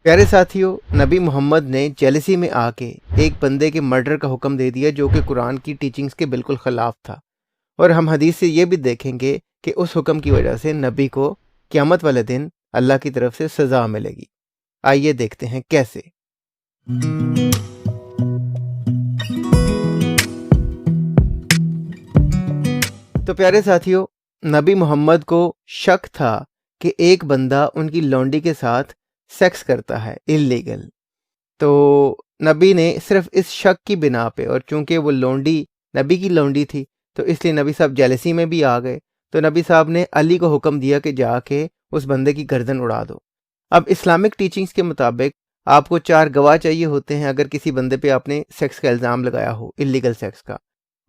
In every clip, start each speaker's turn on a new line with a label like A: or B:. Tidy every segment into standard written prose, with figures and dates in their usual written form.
A: پیارے ساتھیوں، نبی محمد نے جیلسی میں آ کے ایک بندے کے مرڈر کا حکم دے دیا جو کہ قرآن کی ٹیچنگز کے بالکل خلاف تھا، اور ہم حدیث سے یہ بھی دیکھیں گے کہ اس حکم کی وجہ سے نبی کو قیامت والے دن اللہ کی طرف سے سزا ملے گی۔ آئیے دیکھتے ہیں کیسے۔ تو پیارے ساتھیوں، نبی محمد کو شک تھا کہ ایک بندہ ان کی لونڈی کے ساتھ سیکس کرتا ہے اللیگل، تو نبی نے صرف اس شک کی بنا پہ، اور چونکہ وہ لونڈی نبی کی لونڈی تھی تو اس لیے نبی صاحب جیلسی میں بھی آ گئے، تو نبی صاحب نے علی کو حکم دیا کہ جا کے اس بندے کی گردن اڑا دو۔ اب اسلامک ٹیچنگز کے مطابق آپ کو 4 گواہ چاہیے ہوتے ہیں اگر کسی بندے پہ آپ نے سیکس کا الزام لگایا ہو، اللیگل سیکس کا،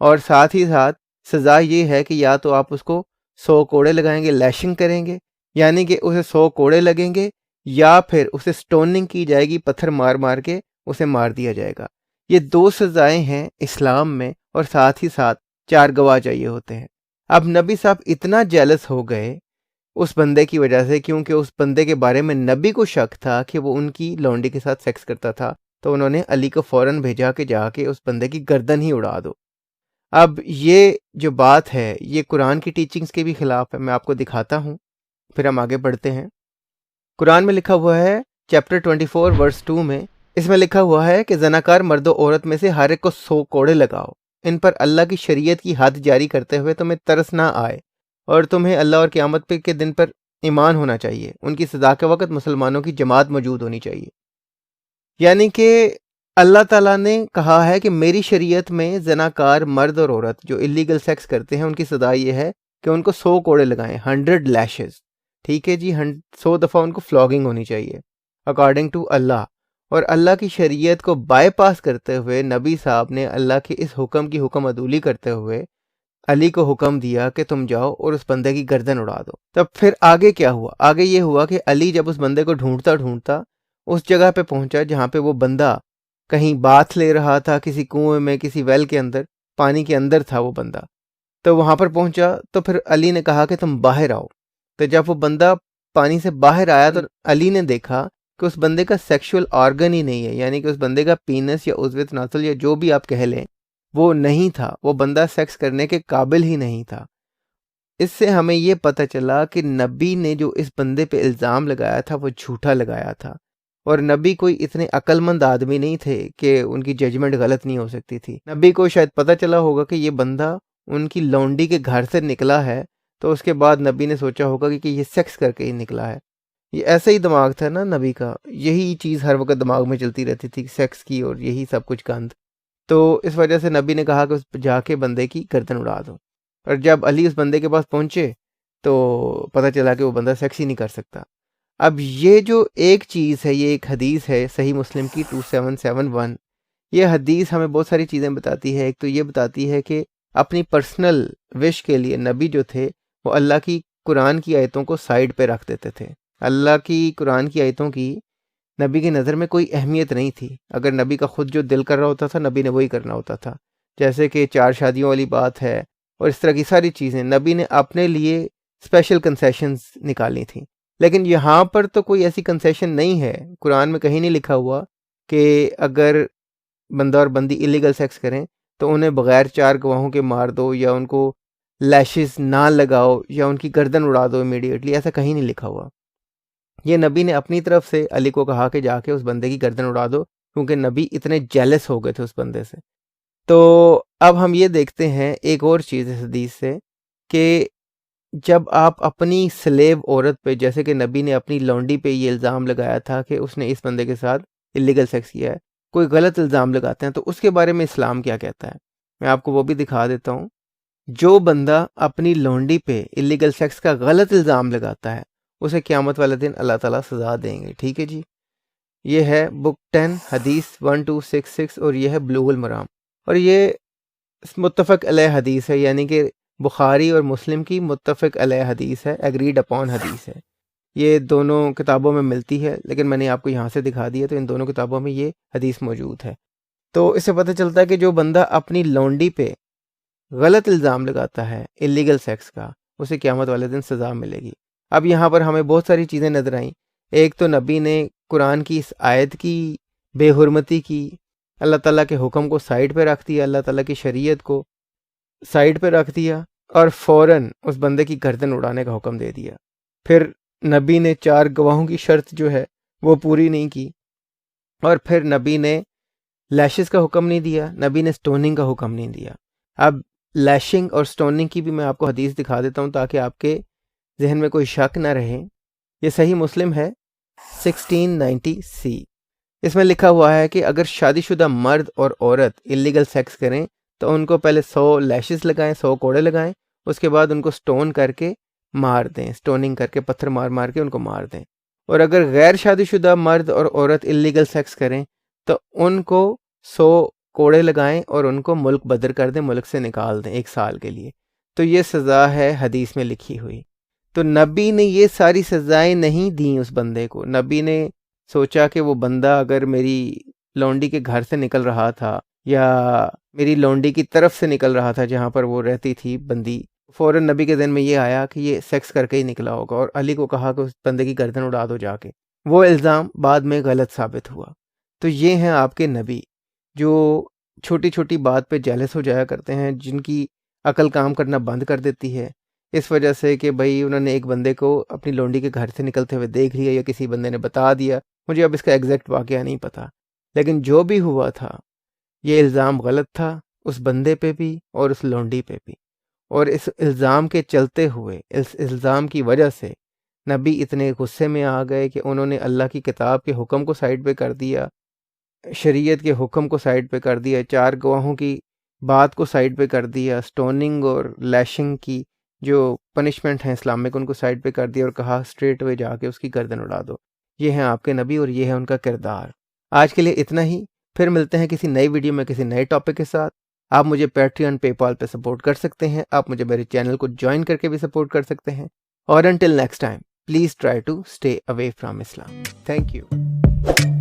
A: اور ساتھ ہی ساتھ سزا یہ ہے کہ یا تو آپ اس کو 100 کوڑے لگائیں گے، لیشنگ کریں گے، یعنی کہ اسے 100 کوڑے لگیں گے، یا پھر اسے سٹوننگ کی جائے گی، پتھر مار مار کے اسے مار دیا جائے گا۔ یہ 2 سزائیں ہیں اسلام میں، اور ساتھ ہی ساتھ 4 گواہ چاہیے ہوتے ہیں۔ اب نبی صاحب اتنا جیلس ہو گئے اس بندے کی وجہ سے، کیونکہ اس بندے کے بارے میں نبی کو شک تھا کہ وہ ان کی لونڈی کے ساتھ سیکس کرتا تھا، تو انہوں نے علی کو فوراً بھیجا کہ جا کے اس بندے کی گردن ہی اڑا دو۔ اب یہ جو بات ہے یہ قرآن کی ٹیچنگز کے بھی خلاف ہے، میں آپ کو دکھاتا ہوں، پھر ہم آگے بڑھتے ہیں۔ قرآن میں لکھا ہوا ہے چیپٹر 24 ورس 2 میں، اس میں لکھا ہوا ہے کہ زناکار مرد و عورت میں سے ہر ایک کو 100 کوڑے لگاؤ، ان پر اللہ کی شریعت کی حد جاری کرتے ہوئے تمہیں ترس نہ آئے، اور تمہیں اللہ اور قیامت کے دن پر ایمان ہونا چاہیے، ان کی سزا کے وقت مسلمانوں کی جماعت موجود ہونی چاہیے۔ یعنی کہ اللہ تعالیٰ نے کہا ہے کہ میری شریعت میں زناکار مرد اور عورت جو اللیگل سیکس کرتے ہیں ان کی سزا یہ ہے کہ ان کو 100 کوڑے لگائیں، 100 لیشز، ٹھیک ہے جی، 100 دفعہ ان کو فلاگنگ ہونی چاہیے اکارڈنگ ٹو اللہ۔ اور اللہ کی شریعت کو بائی پاس کرتے ہوئے نبی صاحب نے اللہ کے اس حکم کی حکم عدولی کرتے ہوئے علی کو حکم دیا کہ تم جاؤ اور اس بندے کی گردن اڑا دو۔ تب پھر آگے کیا ہوا؟ آگے یہ ہوا کہ علی جب اس بندے کو ڈھونڈتا ڈھونڈتا اس جگہ پہ پہنچا جہاں پہ وہ بندہ کہیں باتھ لے رہا تھا، کسی کنویں میں، کسی ویل کے اندر، پانی کے اندر تھا وہ بندہ، تو وہاں پر پہنچا تو پھر علی نے کہا کہ تم باہر آؤ۔ تو جب وہ بندہ پانی سے باہر آیا تو علی نے دیکھا کہ اس بندے کا سیکشول آرگن ہی نہیں ہے، یعنی کہ اس بندے کا پینس یا عضو تناسل یا جو بھی آپ کہہ لیں وہ نہیں تھا، وہ بندہ سیکس کرنے کے قابل ہی نہیں تھا۔ اس سے ہمیں یہ پتہ چلا کہ نبی نے جو اس بندے پہ الزام لگایا تھا وہ جھوٹا لگایا تھا، اور نبی کوئی اتنے عقل مند آدمی نہیں تھے کہ ان کی ججمنٹ غلط نہیں ہو سکتی تھی۔ نبی کو شاید پتہ چلا ہوگا کہ یہ بندہ ان کی لونڈی کے گھر سے نکلا ہے، تو اس کے بعد نبی نے سوچا ہوگا کہ یہ سیکس کر کے ہی نکلا ہے۔ یہ ایسا ہی دماغ تھا نا نبی کا، یہی چیز ہر وقت دماغ میں چلتی رہتی تھی، سیکس کی اور یہی سب کچھ گند۔ تو اس وجہ سے نبی نے کہا کہ اس جا کے بندے کی گردن اڑا دو، اور جب علی اس بندے کے پاس پہنچے تو پتہ چلا کہ وہ بندہ سیکس ہی نہیں کر سکتا۔ اب یہ جو ایک چیز ہے، یہ ایک حدیث ہے صحیح مسلم کی 2771، یہ حدیث ہمیں بہت ساری چیزیں بتاتی ہے۔ ایک تو یہ بتاتی ہے کہ اپنی پرسنل وش کے لیے نبی جو تھے وہ اللہ کی قرآن کی آیتوں کو سائیڈ پہ رکھ دیتے تھے۔ اللہ کی قرآن کی آیتوں کی نبی کی نظر میں کوئی اہمیت نہیں تھی، اگر نبی کا خود جو دل کر رہا ہوتا تھا نبی نے وہی کرنا ہوتا تھا، جیسے کہ 4 شادیوں والی بات ہے اور اس طرح کی ساری چیزیں نبی نے اپنے لیے اسپیشل کنسیشنز نکالی تھیں۔ لیکن یہاں پر تو کوئی ایسی کنسیشن نہیں ہے، قرآن میں کہیں نہیں لکھا ہوا کہ اگر بندہ اور بندی اللیگل سیکس کریں تو انہیں بغیر 4 گواہوں کے مار دو، یا ان کو لیشز نہ لگاؤ، یا ان کی گردن اڑا دو امیڈیٹلی، ایسا کہیں نہیں لکھا ہوا۔ یہ نبی نے اپنی طرف سے علی کو کہا کہ جا کے اس بندے کی گردن اڑا دو، کیونکہ نبی اتنے جیلس ہو گئے تھے اس بندے سے۔ تو اب ہم یہ دیکھتے ہیں ایک اور چیز اس حدیث سے کہ جب آپ اپنی سلیو عورت پہ، جیسے کہ نبی نے اپنی لونڈی پہ یہ الزام لگایا تھا کہ اس نے اس بندے کے ساتھ اللیگل سیکس کیا ہے، کوئی غلط الزام لگاتے ہیں تو اس کے بارے میں اسلام کیا کہتا ہے، میں آپ کو وہ بھی دکھا دیتا ہوں۔ جو بندہ اپنی لونڈی پہ اللیگل سیکس کا غلط الزام لگاتا ہے اسے قیامت والے دن اللہ تعالیٰ سزا دیں گے، ٹھیک ہے جی۔ یہ ہے بک 10 حدیث 1266، اور یہ ہے بلوغ المرام، اور یہ متفق علیہ حدیث ہے، یعنی کہ بخاری اور مسلم کی متفق علیہ حدیث ہے، ایگریڈ اپون حدیث ہے۔ یہ دونوں کتابوں میں ملتی ہے، لیکن میں نے آپ کو یہاں سے دکھا دیا، تو ان دونوں کتابوں میں یہ حدیث موجود ہے۔ تو اس سے پتہ چلتا ہے کہ جو بندہ اپنی لونڈی پہ غلط الزام لگاتا ہے اللیگل سیکس کا، اسے قیامت والے دن سزا ملے گی۔ اب یہاں پر ہمیں بہت ساری چیزیں نظر آئیں۔ ایک تو نبی نے قرآن کی اس آیت کی بے حرمتی کی، اللہ تعالیٰ کے حکم کو سائڈ پہ رکھ دیا، اللہ تعالیٰ کی شریعت کو سائڈ پہ رکھ دیا اور فوراً اس بندے کی گردن اڑانے کا حکم دے دیا۔ پھر نبی نے 4 گواہوں کی شرط جو ہے وہ پوری نہیں کی، اور پھر نبی نے لیشز کا حکم نہیں دیا، نبی نے سٹوننگ کا حکم نہیں دیا۔ اب لیشنگ اور سٹوننگ کی بھی میں آپ کو حدیث دکھا دیتا ہوں تاکہ آپ کے ذہن میں کوئی شک نہ رہے۔ یہ صحیح مسلم ہے 1690C۔ اس میں لکھا ہوا ہے کہ اگر شادی شدہ مرد اور عورت اللیگل سیکس کریں تو ان کو پہلے 100 لیشز لگائیں، 100 کوڑے لگائیں، اس کے بعد ان کو سٹون کر کے مار دیں، سٹوننگ کر کے پتھر مار مار کے ان کو مار دیں۔ اور اگر غیر شادی شدہ مرد اور عورت اللیگل سیکس کریں تو ان کو 100 کوڑے لگائیں اور ان کو ملک بدر کر دیں، ملک سے نکال دیں 1 سال کے لیے۔ تو یہ سزا ہے حدیث میں لکھی ہوئی۔ تو نبی نے یہ ساری سزائیں نہیں دیں اس بندے کو۔ نبی نے سوچا کہ وہ بندہ اگر میری لونڈی کے گھر سے نکل رہا تھا یا میری لونڈی کی طرف سے نکل رہا تھا جہاں پر وہ رہتی تھی بندی، فوراً نبی کے ذہن میں یہ آیا کہ یہ سیکس کر کے ہی نکلا ہوگا، اور علی کو کہا کہ اس بندے کی گردن اڑا دو جا کے۔ وہ الزام بعد میں غلط ثابت ہوا۔ تو یہ ہیں آپ کے نبی جو چھوٹی چھوٹی بات پہ جیلس ہو جایا کرتے ہیں، جن کی عقل کام کرنا بند کر دیتی ہے اس وجہ سے کہ بھائی انہوں نے ایک بندے کو اپنی لونڈی کے گھر سے نکلتے ہوئے دیکھ لیا یا کسی بندے نے بتا دیا، مجھے اب اس کا ایگزیکٹ واقعہ نہیں پتا، لیکن جو بھی ہوا تھا یہ الزام غلط تھا اس بندے پہ بھی اور اس لونڈی پہ بھی، اور اس الزام کے چلتے ہوئے، اس الزام کی وجہ سے نبی اتنے غصے میں آ گئے کہ انہوں نے اللہ کی کتاب کے حکم کو سائڈ پہ کر دیا، شریعت کے حکم کو سائڈ پہ کر دیا، 4 گواہوں کی بات کو سائڈ پہ کر دیا، سٹوننگ اور لیشنگ کی جو پنشمنٹ ہیں اسلامک ان کو سائڈ پہ کر دیا، اور کہا اسٹریٹ وے جا کے اس کی گردن اڑا دو۔ یہ ہیں آپ کے نبی اور یہ ہے ان کا کردار۔ آج کے لیے اتنا ہی، پھر ملتے ہیں کسی نئی ویڈیو میں کسی نئے ٹاپک کے ساتھ۔ آپ مجھے پیٹریون، پے پال پہ سپورٹ کر سکتے ہیں، آپ مجھے میرے چینل کو جوائن کر کے بھی سپورٹ کر سکتے ہیں، اور until next time please try to stay away from Islam. Thank you.